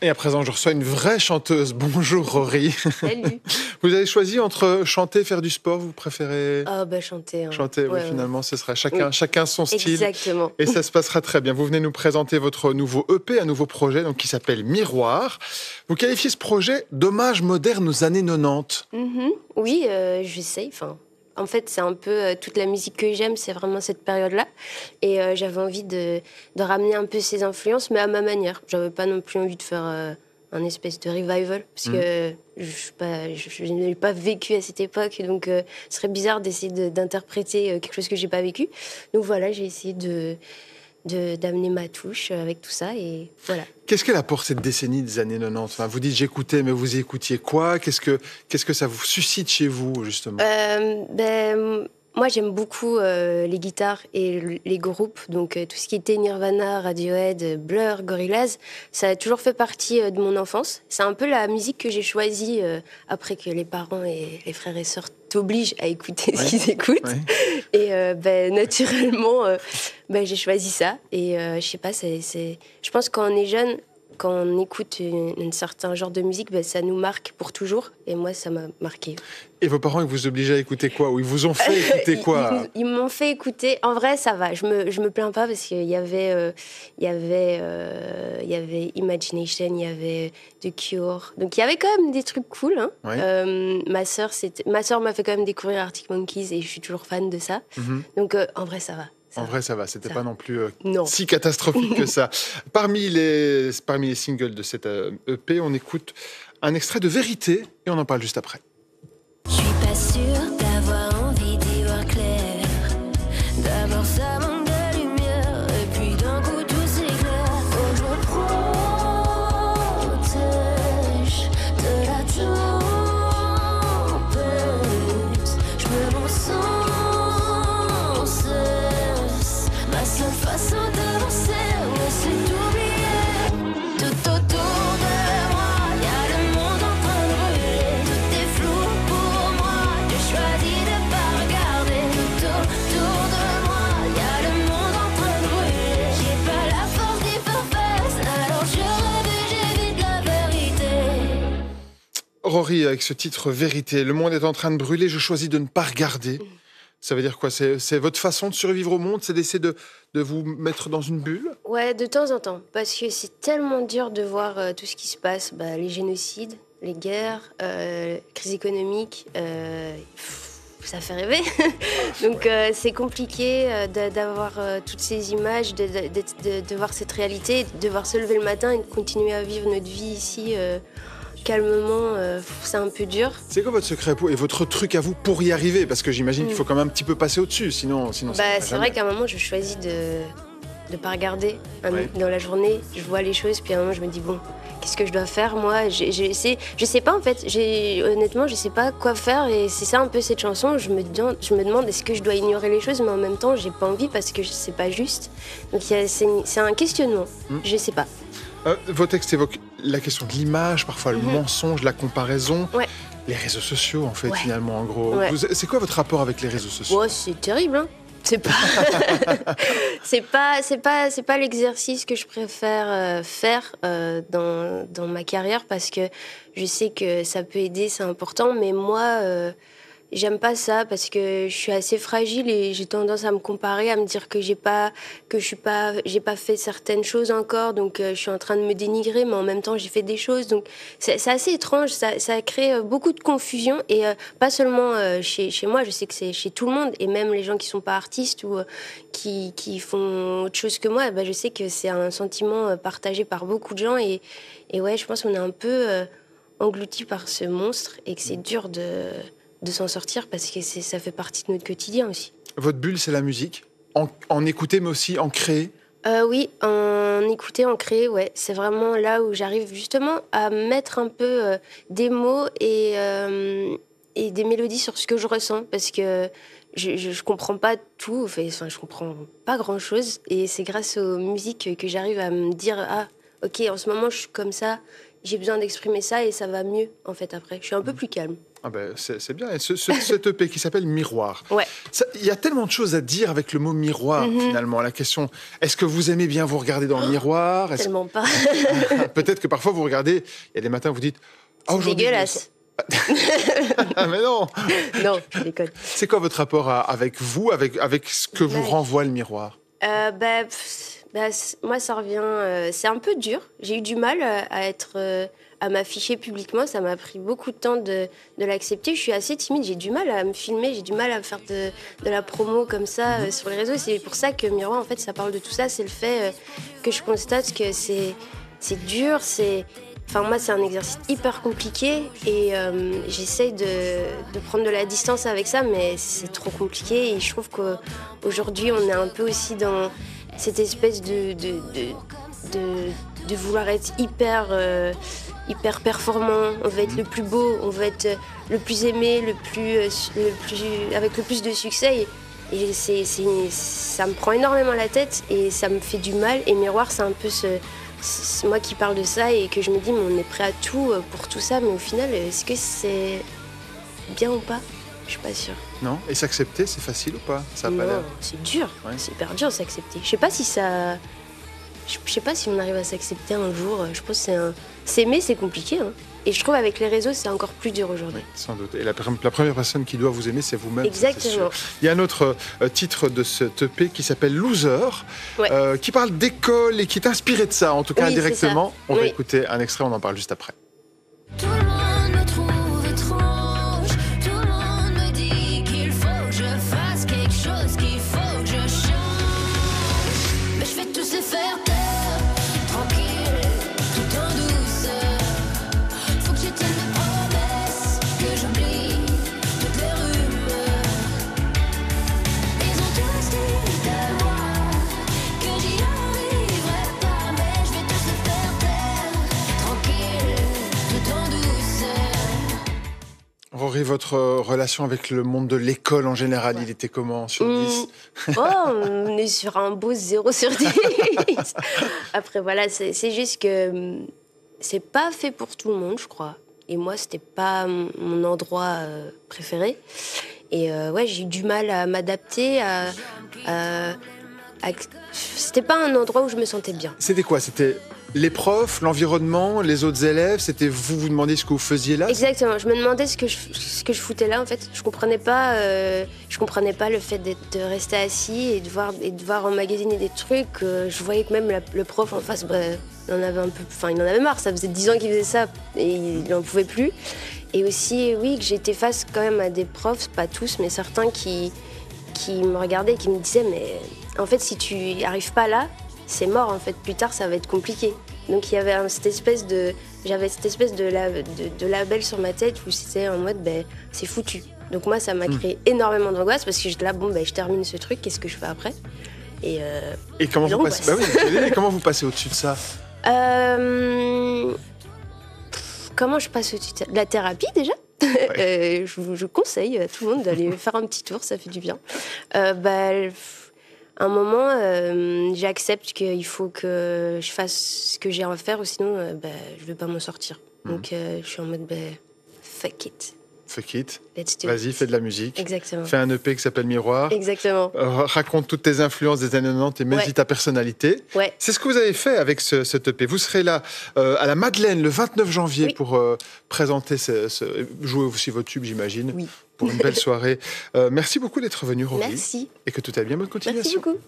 Et à présent, je reçois une vraie chanteuse. Bonjour Rory. Salut. Vous avez choisi entre chanter et faire du sport, vous préférez Chanter. Hein. Chanter, oui, finalement, ce sera chacun son style. Exactement. Et ça se passera très bien. Vous venez nous présenter votre nouveau EP, un nouveau projet donc, qui s'appelle Miroir. Vous qualifiez ce projet d'hommage moderne aux années 90. Oui, j'essaye. En fait, c'est un peu toute la musique que j'aime, c'est vraiment cette période-là. Et j'avais envie de ramener un peu ces influences, mais à ma manière. J'avais pas non plus envie de faire un espèce de revival, parce que je n'ai pas vécu à cette époque, donc ce serait bizarre d'essayer d'interpréter quelque chose que j'ai pas vécu. Donc voilà, j'ai essayé d'amener ma touche avec tout ça, et voilà. Qu'est-ce qu'elle apporte cette décennie des années 90 ? Enfin, vous dites j'écoutais, mais vous écoutiez quoi ? Qu'est-ce que ça vous suscite chez vous, justement ? Moi, j'aime beaucoup les guitares et les groupes. Donc, tout ce qui était Nirvana, Radiohead, Blur, Gorillaz, ça a toujours fait partie de mon enfance. C'est un peu la musique que j'ai choisie après que les parents et les frères et sœurs t'obligent à écouter ce qu'ils écoutent. Ouais. Et naturellement, j'ai choisi ça. Et je sais pas, je pense que quand on est jeune, quand on écoute un certain genre de musique, ça nous marque pour toujours. Et moi, ça m'a marqué. Et vos parents, ils vous obligeaient à écouter quoi ? Ou ils vous ont fait écouter quoi ? Ils m'ont fait écouter. En vrai, ça va. Je me plains pas parce qu'il y avait Imagination, il y avait The Cure. Donc il y avait quand même des trucs cool. Hein. Ouais. Ma sœur m'a fait quand même découvrir Arctic Monkeys et je suis toujours fan de ça. Donc en vrai, ça va. En vrai, ça va. C'était pas non plus si catastrophique que ça. Parmi les singles de cette EP, on écoute un extrait de Vérité et on en parle juste après. Je suis pas sûre d'avoir envie d'y voir clair. D'abord ça manque de lumière et puis d'un coup tout s'éclaire. Faut que je me protège de la tempête. Je me rends sans cesse. Ma seule façon d'avancer, c'est d'oublier. Tout autour de moi, y a le monde en train de brûler. Tout est flou pour moi, j'ai choisi de pas regarder. Tout autour de moi, y a le monde en train de brûler. J'ai pas la force d'y faire face, alors je rêve et j'évite la vérité. Rory, avec ce titre Vérité, le monde est en train de brûler, je choisis de ne pas regarder. Ça veut dire quoi ? C'est votre façon de survivre au monde ? C'est d'essayer de vous mettre dans une bulle ? Ouais, de temps en temps. Parce que c'est tellement dur de voir tout ce qui se passe. Les génocides, les guerres, crise économique. Ça fait rêver. Donc c'est compliqué d'avoir toutes ces images, de voir cette réalité, de devoir se lever le matin et de continuer à vivre notre vie ici calmement. C'est un peu dur. C'est quoi votre secret et votre truc à vous pour y arriver ? Parce que j'imagine qu'il faut quand même un petit peu passer au-dessus, sinon c'est vrai qu'à un moment, je choisis de pas regarder dans la journée. Je vois les choses, puis à un moment, je me dis, bon, qu'est-ce que je dois faire, moi ? Je sais pas, en fait. Honnêtement, je sais pas quoi faire, et c'est ça un peu cette chanson. Je me demande, est-ce que je dois ignorer les choses, mais en même temps, j'ai pas envie parce que c'est pas juste. Donc, c'est un questionnement. Je sais pas. Vos textes évoquent la question de l'image, parfois le mensonge, la comparaison. Ouais. Les réseaux sociaux, en fait, finalement, en gros. Ouais. C'est quoi votre rapport avec les réseaux sociaux ? C'est terrible, hein. C'est pas l'exercice que je préfère faire dans ma carrière, parce que je sais que ça peut aider, c'est important, mais moi j'aime pas ça parce que je suis assez fragile et j'ai tendance à me comparer, à me dire que j'ai pas fait certaines choses encore, donc je suis en train de me dénigrer, mais en même temps j'ai fait des choses, donc c'est assez étrange, ça crée beaucoup de confusion, et pas seulement chez moi, je sais que c'est chez tout le monde, et même les gens qui sont pas artistes ou qui font autre chose que moi, je sais que c'est un sentiment partagé par beaucoup de gens, et ouais, je pense qu'on est un peu englouti par ce monstre et que c'est dur de s'en sortir, parce que ça fait partie de notre quotidien aussi. Votre bulle, c'est la musique ? En écouter, mais aussi en créer ? Oui, en écouter, en créer, ouais. C'est vraiment là où j'arrive justement à mettre un peu des mots et des mélodies sur ce que je ressens, parce que je comprends pas tout, enfin, je comprends pas grand-chose, et c'est grâce aux musiques que j'arrive à me dire, ah, ok, en ce moment, je suis comme ça, j'ai besoin d'exprimer ça, et ça va mieux, en fait, après. Je suis un peu plus calme. Ah ben, c'est bien. Et cet EP qui s'appelle Miroir. Ouais. Il y a tellement de choses à dire avec le mot miroir, finalement. La question, est-ce que vous aimez bien vous regarder dans le miroir? Tellement pas. Peut-être que parfois vous regardez, il y a des matins où vous dites... C'est dégueulasse. Ah mais non. Non, je déconne. C'est quoi votre rapport avec vous, avec ce que vous renvoie le miroir? Moi, ça revient... c'est un peu dur. J'ai eu du mal à m'afficher publiquement. Ça m'a pris beaucoup de temps de l'accepter. Je suis assez timide. J'ai du mal à me filmer. J'ai du mal à faire de la promo comme ça sur les réseaux. C'est pour ça que Miroir, en fait, ça parle de tout ça. C'est le fait que je constate que c'est dur. Enfin, moi, c'est un exercice hyper compliqué et j'essaye de prendre de la distance avec ça, mais c'est trop compliqué. Et je trouve qu'aujourd'hui, on est un peu aussi dans cette espèce de vouloir être hyper performant. On veut être le plus beau, on veut être le plus aimé, avec le plus de succès. Et ça me prend énormément la tête et ça me fait du mal. Et Miroir, c'est un peu c'est moi qui parle de ça et que je me dis, mais on est prêt à tout pour tout ça, mais au final, est-ce que c'est bien ou pas? Je suis pas sûre. Non. Et s'accepter, c'est facile ou pas? Ça a pas Non, l'air. c'est dur. Ouais. C'est hyper dur de s'accepter. Je sais pas si on arrive à s'accepter un jour. Je pense que s'aimer, c'est compliqué. Hein. Et je trouve avec les réseaux, c'est encore plus dur aujourd'hui. Sans doute. Et la première personne qui doit vous aimer, c'est vous-même. Exactement. Il y a un autre titre de cet EP qui s'appelle Loser, Ouais. qui parle d'école et qui est inspiré de ça, en tout cas Oui, indirectement. c'est ça. On va Oui. écouter un extrait, on en parle juste après. Tout le monde me trouve étrange. Tout le monde me dit qu'il faut que je fasse quelque chose, qu'il faut que je change. Mais je vais tous les faire taire, tranquille, tout en douceur. Faut que je tienne mes promesses, que j'oublie toutes les rumeurs. Ils ont tous dit de moi que j'y arriverai pas, mais je vais tous les faire taire, tranquille, tout en douceur. Rory, votre relation avec le monde de l'école en général, il était comment sur 10? Oh, on est sur un beau 0 sur 10. Après, voilà, c'est juste que c'est pas fait pour tout le monde, je crois. Et moi, c'était pas mon endroit préféré. Et ouais, j'ai eu du mal à m'adapter. C'était pas un endroit où je me sentais bien. C'était quoi? C'était les profs, l'environnement, les autres élèves? C'était vous demandiez ce que vous faisiez là? Exactement. Je me demandais ce que je foutais là, en fait. Je comprenais pas le fait de rester assis et de voir emmagasiner des trucs. Je voyais que même le prof en face, il en avait un peu, enfin, il en avait marre. Ça faisait 10 ans qu'il faisait ça et il n'en pouvait plus. Et aussi, oui, que j'étais face quand même à des profs, pas tous, mais certains qui me regardaient et qui me disaient, mais en fait, si tu n'y arrives pas là, c'est mort, en fait. Plus tard, ça va être compliqué. Donc, il y avait j'avais cette espèce de label sur ma tête où c'était en mode, c'est foutu. Donc, moi, ça m'a créé énormément d'angoisse parce que j'étais là, je termine ce truc, qu'est-ce que je fais après? Et comment vous l'angoisse. passez et comment vous passez au-dessus de ça? Comment je passe au-dessus de ça? De la thérapie, déjà. Ouais. Je conseille à tout le monde d'aller faire un petit tour, ça fait du bien. À un moment, j'accepte qu'il faut que je fasse ce que j'ai à faire, ou sinon, je ne vais pas m'en sortir. Donc, je suis en mode, fuck it. Fuck it. Let's do Vas-y, it. fais de la musique. Exactement. Fais un EP qui s'appelle Miroir. Exactement. Raconte toutes tes influences des années 90 et mets-y ta personnalité. Ouais. C'est ce que vous avez fait avec cet EP. Vous serez là à la Madeleine le 29 janvier Oui. pour présenter jouer aussi votre tube, j'imagine, Oui. pour une belle soirée. Merci beaucoup d'être venu, Rory. Merci. Et que tout aille bien. Bonne continuation. Merci beaucoup.